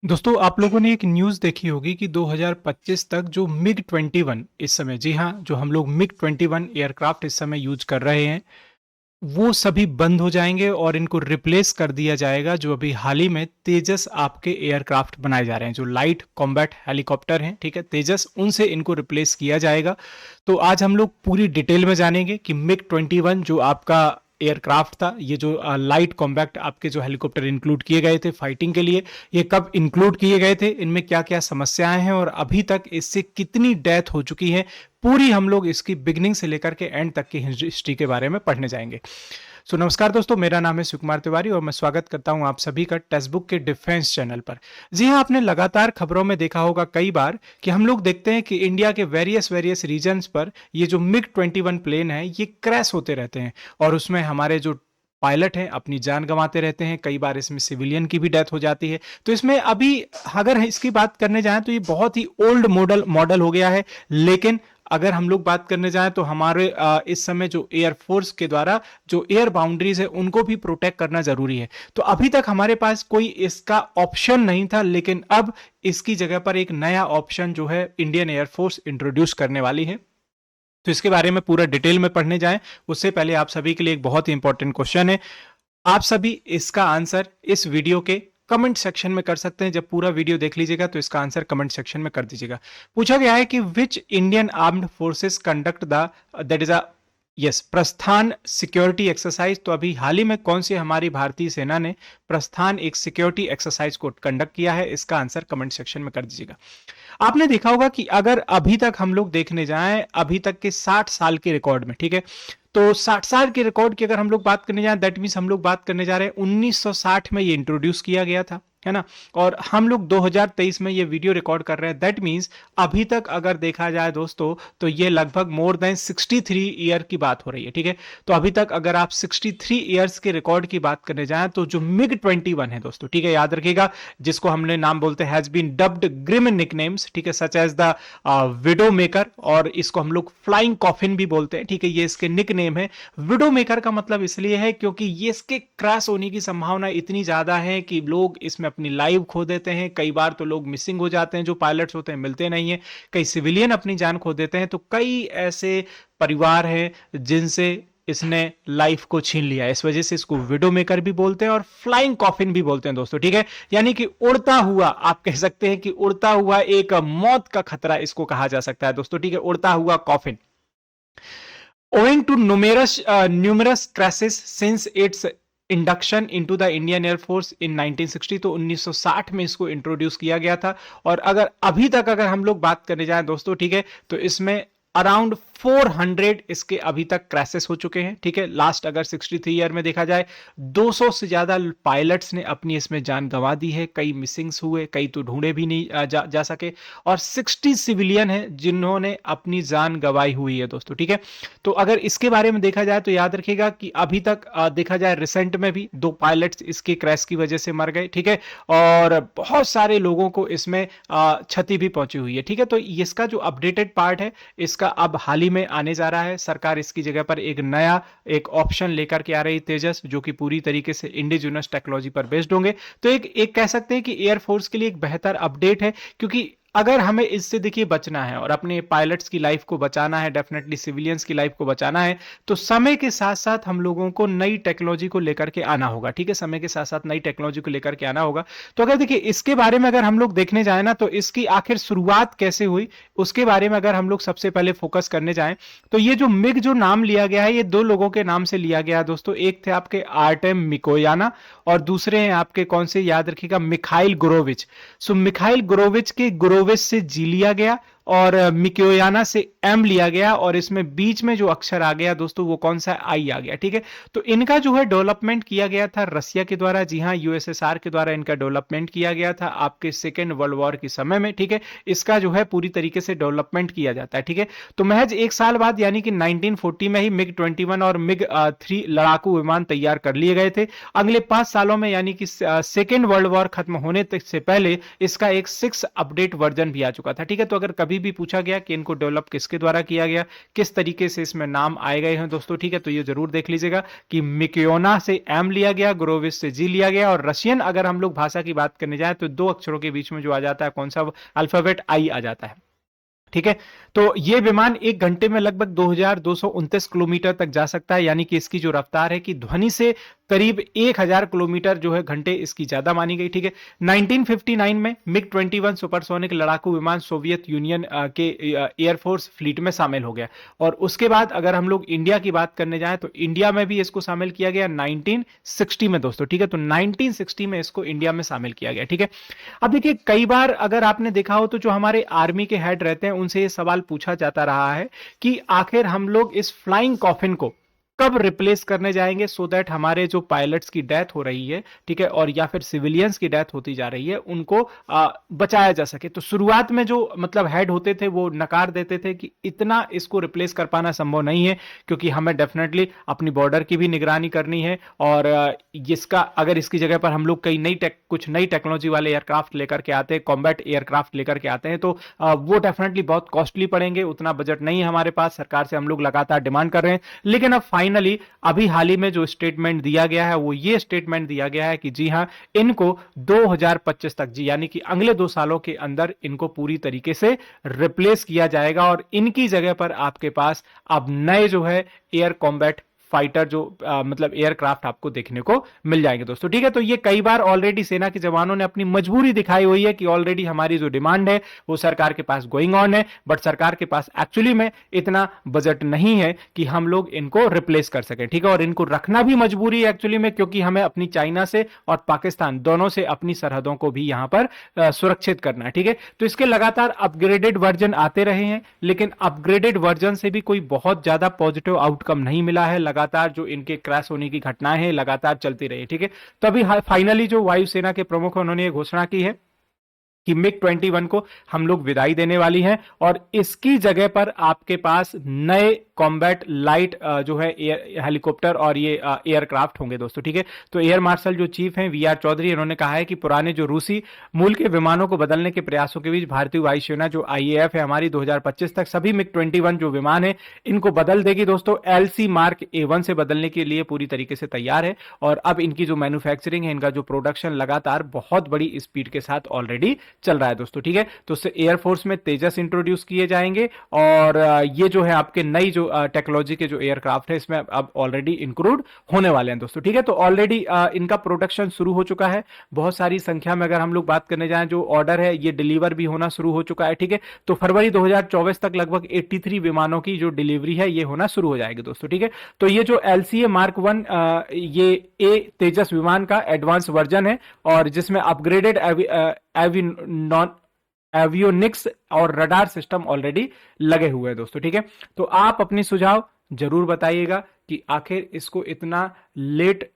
दोस्तों आप लोगों ने एक न्यूज़ देखी होगी कि 2025 तक जो मिग 21 इस समय जी हाँ जो हम लोग मिग 21 एयरक्राफ्ट इस समय यूज कर रहे हैं वो सभी बंद हो जाएंगे और इनको रिप्लेस कर दिया जाएगा। जो अभी हाल ही में तेजस आपके एयरक्राफ्ट बनाए जा रहे हैं जो लाइट कॉम्बैट हेलीकॉप्टर हैं, ठीक है, तेजस, उनसे इनको रिप्लेस किया जाएगा। तो आज हम लोग पूरी डिटेल में जानेंगे कि मिग 21 जो आपका एयरक्राफ्ट था, ये जो लाइट कॉम्बैक्ट आपके जो हेलीकॉप्टर इंक्लूड किए गए थे फाइटिंग के लिए, ये कब इंक्लूड किए गए थे, इनमें क्या क्या समस्याएं हैं और अभी तक इससे कितनी डेथ हो चुकी है, पूरी हम लोग इसकी बिगनिंग से लेकर के एंड तक की हिस्ट्री के बारे में पढ़ने जाएंगे। सो नमस्कार दोस्तों, मेरा नाम है शिवकुमार तिवारी और मैं स्वागत करता हूं आप सभी का टेक्स्ट बुक के डिफेंस चैनल पर। जी हां, आपने लगातार खबरों में देखा होगा कई बार कि हम लोग देखते हैं कि इंडिया के वेरियस वेरियस रीजन्स पर ये जो मिग 21 प्लेन है ये क्रैश होते रहते हैं और उसमें हमारे जो पायलट हैं अपनी जान गंवाते रहते हैं। कई बार इसमें सिविलियन की भी डेथ हो जाती है। तो इसमें अभी अगर इसकी बात करने जाएं तो ये बहुत ही ओल्ड मॉडल हो गया है। लेकिन अगर हम लोग बात करने जाएं तो हमारे इस समय जो एयरफोर्स के द्वारा जो एयर बाउंड्रीज है उनको भी प्रोटेक्ट करना जरूरी है। तो अभी तक हमारे पास कोई इसका ऑप्शन नहीं था, लेकिन अब इसकी जगह पर एक नया ऑप्शन जो है इंडियन एयरफोर्स इंट्रोड्यूस करने वाली है। तो इसके बारे में पूरा डिटेल में पढ़ने जाएं उससे पहले आप सभी के लिए एक बहुत ही इंपॉर्टेंट क्वेश्चन है। आप सभी इसका आंसर इस वीडियो के कमेंट सेक्शन में कर सकते हैं। जब पूरा वीडियो देख लीजिएगा तो इसका आंसर कमेंट सेक्शन में कर दीजिएगा। पूछा गया है कि which Indian armed forces conduct the that is a yes प्रस्थान सिक्योरिटी एक्सरसाइज। तो अभी हाल ही में कौन सी हमारी भारतीय सेना ने प्रस्थान एक सिक्योरिटी एक्सरसाइज को कंडक्ट किया है, इसका आंसर कमेंट सेक्शन में कर दीजिएगा। आपने देखा होगा कि अगर अभी तक हम लोग देखने जाएं अभी तक के 60 साल के रिकॉर्ड में, ठीक है, तो 60 साल के रिकॉर्ड की अगर हम लोग बात करने जाएं दैट मींस हम लोग बात करने जा रहे हैं 1960 में ये इंट्रोड्यूस किया गया था, है ना। और हम लोग 2023 में ये वीडियो रिकॉर्ड कर रहे हैं। दैट मींस अभी तक अगर देखा जाए दोस्तों तो ये लगभग मोर देन 63 ईयर की बात हो रही है, ठीक है। तो अभी तक अगर आप 63 ईयर्स के रिकॉर्ड की बात करने जाएं तो जो मिग 21 है दोस्तों, ठीक है, याद रखिएगा, जिसको हमने नाम बोलते हैं has been dubbed grim nicknames, ठीक है, such as the widow maker, और इसको हम लोग फ्लाइंग कॉफिन भी बोलते हैं, ठीक है, ये इसके निक नेम है। विडो मेकर का मतलब इसलिए है क्योंकि ये इसके क्रैश होने की संभावना इतनी ज्यादा है कि लोग इसमें अपनी लाइफ खो देते हैं। कई बार तो लोग मिसिंग हो जाते हैं, जो पायलट्स होते हैं मिलते नहीं है। कई सिविलियन अपनी जान खो देते हैं। तो कई ऐसे परिवार हैं जिनसे इसने लाइफ को छीन लिया, इस वजह से इसको विडो मेकर भी बोलते हैं और फ्लाइंग कॉफिन भी बोलते हैं दोस्तों, ठीक है। यानी कि उड़ता हुआ, आप कह सकते हैं कि उड़ता हुआ एक मौत का खतरा इसको कहा जा सकता है दोस्तों, ठीक है, उड़ता हुआ coffin. Owing to numerous crashes since its induction into the Indian Air Force in 1960, तो 1960 में इसको इंट्रोड्यूस किया गया था। और अगर अभी तक अगर हम लोग बात करने जाएं दोस्तों, ठीक है, तो इसमें अराउंड 400 इसके अभी तक क्रैशेस हो चुके हैं, ठीक है। लास्ट अगर 63 ईयर में देखा जाए 200 से ज्यादा पायलट्स ने अपनी इसमें जान गंवा दी है। कई मिसिंग्स हुए, कई तो ढूंढे भी नहीं जा सके, और 60 सिविलियन हैं जिन्होंने अपनी जान गंवाई हुई है दोस्तों, ठीक है। तो अगर इसके बारे में देखा जाए तो याद रखिएगा कि अभी तक देखा जाए रिसेंट में भी 2 पायलट्स इसके क्रैश की वजह से मर गए, ठीक है, और बहुत सारे लोगों को इसमें क्षति भी पहुंची हुई है, ठीक है। तो इसका जो अपडेटेड पार्ट है इसका अब हाल ही में आने जा रहा है। सरकार इसकी जगह पर एक नया एक ऑप्शन लेकर के आ रही तेजस, जो कि पूरी तरीके से इंडिजिनस टेक्नोलॉजी पर बेस्ड होंगे। तो एक कह सकते हैं कि एयरफोर्स के लिए एक बेहतर अपडेट है, क्योंकि अगर हमें इससे देखिए बचना है और अपने पायलट्स की लाइफ को बचाना है, डेफिनेटली सिविलियंस की लाइफ को बचाना है, तो समय के साथ साथ हम लोगों को नई टेक्नोलॉजी को लेकर के आना होगा, ठीक है, समय के साथ साथ नई टेक्नोलॉजी को लेकर के आना होगा। तो अगर देखिए इसके बारे में अगर हम लोग देखने जाए ना, तो इसकी आखिर शुरुआत कैसे हुई उसके बारे में अगर हम लोग सबसे पहले फोकस करने जाएं, तो ये जो मिग जो नाम लिया गया है ये 2 लोगों के नाम से लिया गया है दोस्तों। एक थे आपके आर्टेम मिकोयाना और दूसरे हैं आपके कौन से, याद रखिएगा, मिखाइल गुरोविच। सो मिखाइल गुरोविच के गुरोविच से जी लिया गया और मिकोयाना से एम लिया गया, और इसमें बीच में जो अक्षर आ गया दोस्तों वो कौन सा, आई आ गया, ठीक है। तो इनका जो है डेवलपमेंट किया गया था रसिया के द्वारा, जी हां, यूएसएसआर के द्वारा इनका डेवलपमेंट किया गया था आपके सेकेंड वर्ल्ड वॉर के समय में, ठीक है। इसका जो है पूरी तरीके से डेवलपमेंट किया जाता है, ठीक है। तो महज 1 साल बाद यानी कि 1940 में ही मिग 21 और मिग 3 लड़ाकू विमान तैयार कर लिए गए थे। अगले 5 सालों में यानी कि सेकेंड वर्ल्ड वॉर खत्म होने तक से पहले इसका एक 6 अपडेट वर्जन भी आ चुका था, ठीक है। तो अगर कभी कभी भी पूछा गया कि इनको डेवलप किसके द्वारा किया गया, किस तरीके से इसमें नाम आए गए हैं दोस्तों, ठीक है। तो ये जरूर देख लीजिएगा कि मिक्योना से एम लिया गया, ग्रोविस से जी लिया गया, और रशियन अगर हम लोग भाषा की बात करने जाए तो दो अक्षरों के बीच में जो आ जाता है कौन सा अल्फाबेट, आई आ जाता है, ठीक है। तो ये विमान 1 घंटे में लगभग 2229 किलोमीटर तक जा सकता है, यानी कि इसकी जो रफ्तार है कि ध्वनि से करीब 1000 किलोमीटर जो है घंटे इसकी ज्यादा मानी गई, ठीक है। 1959 में मिग 21 सुपरसोनिक लड़ाकू विमान सोवियत यूनियन के एयरफोर्स फ्लीट में शामिल हो गया, और उसके बाद अगर हम लोग इंडिया की बात करने जाएं तो इंडिया में भी इसको शामिल किया गया 1960 में दोस्तों, ठीक है। तो 1960 में इसको इंडिया में शामिल किया गया, ठीक है। अब देखिए, कई बार अगर आपने देखा हो तो जो हमारे आर्मी के हेड रहते हैं उनसे ये सवाल पूछा जाता रहा है कि आखिर हम लोग इस फ्लाइंग कॉफिन को कब रिप्लेस करने जाएंगे, सो दैट हमारे जो पायलट्स की डेथ हो रही है, ठीक है, और या फिर सिविलियंस की डेथ होती जा रही है, उनको बचाया जा सके। तो शुरुआत में जो मतलब हेड होते थे वो नकार देते थे कि इतना इसको रिप्लेस कर पाना संभव नहीं है, क्योंकि हमें डेफिनेटली अपनी बॉर्डर की भी निगरानी करनी है, और इसका अगर इसकी जगह पर हम लोग कुछ नई टेक्नोलॉजी वाले एयरक्राफ्ट लेकर के आते हैं, कॉम्बैट एयरक्राफ्ट लेकर के आते हैं, तो वो डेफिनेटली बहुत कॉस्टली पड़ेंगे, उतना बजट नहीं है हमारे पास, सरकार से हम लोग लगातार डिमांड कर रहे हैं। लेकिन अब फाइनली अभी हाल ही में जो स्टेटमेंट दिया गया है वो ये स्टेटमेंट दिया गया है कि जी हां, इनको 2025 तक, जी यानी कि अगले 2 सालों के अंदर इनको पूरी तरीके से रिप्लेस किया जाएगा, और इनकी जगह पर आपके पास अब नए जो है एयर कॉम्बैट फाइटर जो मतलब एयरक्राफ्ट आपको देखने को मिल जाएंगे दोस्तों, ठीक है। तो ये कई बार ऑलरेडी सेना के जवानों ने अपनी मजबूरी दिखाई हुई है कि ऑलरेडी हमारी जो डिमांड है वो सरकार के पास गोइंग ऑन है, बट सरकार के पास एक्चुअली में इतना बजट नहीं है कि हम लोग इनको रिप्लेस कर सकें, ठीक है। और इनको रखना भी मजबूरी है एक्चुअली में, क्योंकि हमें अपनी चाइना से और पाकिस्तान दोनों से अपनी सरहदों को भी यहां पर सुरक्षित करना है, ठीक है। तो इसके लगातार अपग्रेडेड वर्जन आते रहे हैं, लेकिन अपग्रेडेड वर्जन से भी कोई बहुत ज्यादा पॉजिटिव आउटकम नहीं मिला है, लगातार जो इनके क्रैश होने की घटनाएं हैं लगातार चलती रही, ठीक है। तो अभी फाइनली जो वायुसेना के प्रमुख उन्होंने ये घोषणा की है कि मिग 21 को हम लोग विदाई देने वाली हैं, और इसकी जगह पर आपके पास नए कॉम्बैट लाइट जो है हेलीकॉप्टर और ये एयरक्राफ्ट होंगे दोस्तों, ठीक है। तो एयर मार्शल जो चीफ हैं वीआर चौधरी, इन्होंने कहा है कि पुराने जो रूसी मूल के विमानों को बदलने के प्रयासों के बीच भारतीय वायुसेना जो आईएएफ है हमारी 2025 तक सभी मिग 21 जो विमान है इनको बदल देगी दोस्तों, एलसी मार्क A1 से बदलने के लिए पूरी तरीके से तैयार है, और अब इनकी जो मैन्युफैक्चरिंग है, इनका जो प्रोडक्शन लगातार बहुत बड़ी स्पीड के साथ ऑलरेडी चल रहा है दोस्तों, ठीक है। तो उससे एयरफोर्स में तेजस इंट्रोड्यूस किए जाएंगे, और ये जो है आपके नई जो टेक्नोलॉजी के जो एयरक्राफ्ट है इसमें अब ऑलरेडी इंक्लूड होने वाले हैं दोस्तों, ठीक है। तो ऑलरेडी इनका प्रोडक्शन शुरू हो चुका है, बहुत सारी संख्या में अगर हम लोग बात करने जाएं, जो ऑर्डर है ये डिलीवर भी होना शुरू हो चुका है, ठीक है। तो फरवरी 2024 तक लगभग 83 विमानों की जो डिलीवरी है ये होना शुरू हो जाएगी दोस्तों, ठीक है। तो ये जो एलसीए मार्क 1 ये ए तेजस विमान का एडवांस वर्जन है, और जिसमें अपग्रेडेड एवियोनिक्स और रडार सिस्टम ऑलरेडी लगे हुए हैं दोस्तों, ठीक है। तो आप अपनी सुझाव जरूर बताइएगा कि आखिर इसको इतना लेट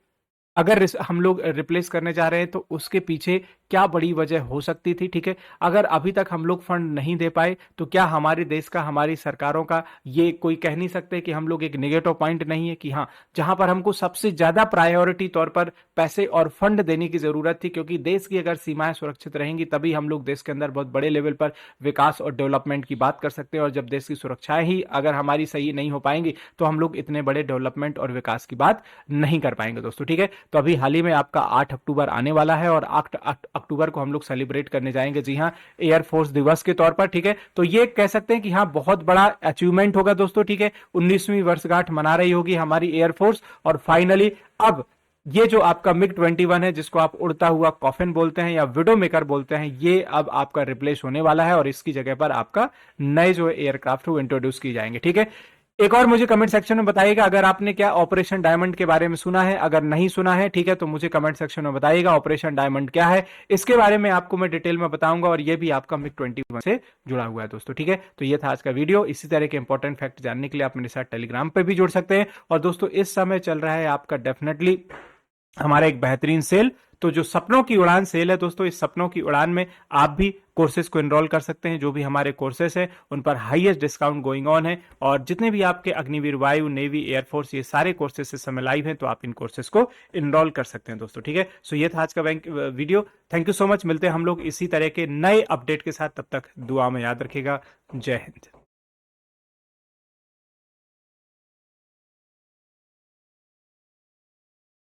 अगर हम लोग रिप्लेस करने जा रहे हैं तो उसके पीछे क्या बड़ी वजह हो सकती थी, ठीक है। अगर अभी तक हम लोग फंड नहीं दे पाए तो क्या हमारे देश का, हमारी सरकारों का ये कोई कह नहीं सकते कि हम लोग एक नेगेटिव पॉइंट नहीं है, कि हाँ, जहां पर हमको सबसे ज्यादा प्रायोरिटी तौर पर पैसे और फंड देने की जरूरत थी, क्योंकि देश की अगर सीमाएं सुरक्षित रहेंगी तभी हम लोग देश के अंदर बहुत बड़े लेवल पर विकास और डेवलपमेंट की बात कर सकते हैं, और जब देश की सुरक्षाएं ही अगर हमारी सही नहीं हो पाएंगी तो हम लोग इतने बड़े डेवलपमेंट और विकास की बात नहीं कर पाएंगे दोस्तों, ठीक है। तो अभी हाल ही में आपका 8 अक्टूबर आने वाला है, और 8 अक्टूबर को हम लोग सेलिब्रेट करने जाएंगे, जी हां, एयरफोर्स दिवस के तौर पर, ठीक है। तो ये कह सकते हैं कि हाँ, बहुत बड़ा अचीवमेंट होगा दोस्तों, ठीक है। 19वीं वर्षगांठ मना रही होगी हमारी एयरफोर्स, और फाइनली अब ये जो आपका मिग 21 है, जिसको आप उड़ता हुआ कॉफिन बोलते हैं या विडो मेकर बोलते हैं, ये अब आपका रिप्लेस होने वाला है, और इसकी जगह पर आपका नए जो एयरक्राफ्ट वो इंट्रोड्यूस किए जाएंगे, ठीक है। एक और मुझे कमेंट सेक्शन में बताइएगा अगर आपने क्या ऑपरेशन डायमंड के बारे में सुना है, अगर नहीं सुना है, ठीक है, तो मुझे कमेंट सेक्शन में बताइएगा ऑपरेशन डायमंड क्या है, इसके बारे में आपको मैं डिटेल में बताऊंगा, और ये भी आपका मिग 21 से जुड़ा हुआ है दोस्तों, ठीक है। तो ये था आज का वीडियो। इसी तरह के इंपॉर्टेंट फैक्ट जानने के लिए आप मेरे साथ टेलीग्राम पे भी जुड़ सकते हैं, और दोस्तों इस समय चल रहा है आपका डेफिनेटली हमारा एक बेहतरीन सेल। तो जो सपनों की उड़ान सेल है दोस्तों, इस सपनों की उड़ान में आप भी कोर्सेज को एनरोल कर सकते हैं। जो भी हमारे कोर्सेज हैं उन पर हाईएस्ट डिस्काउंट गोइंग ऑन है, और जितने भी आपके अग्निवीर वायु, नेवी, एयरफोर्स, ये सारे कोर्सेज इस समय लाइव हैं, तो आप इन कोर्सेज को एनरोल कर सकते हैं दोस्तों। ठीक है, सो ये था आज का video. Thank you so much. मिलते हैं हम लोग इसी तरह के नए अपडेट के साथ, तब तक दुआ में याद रखिएगा। जय हिंद।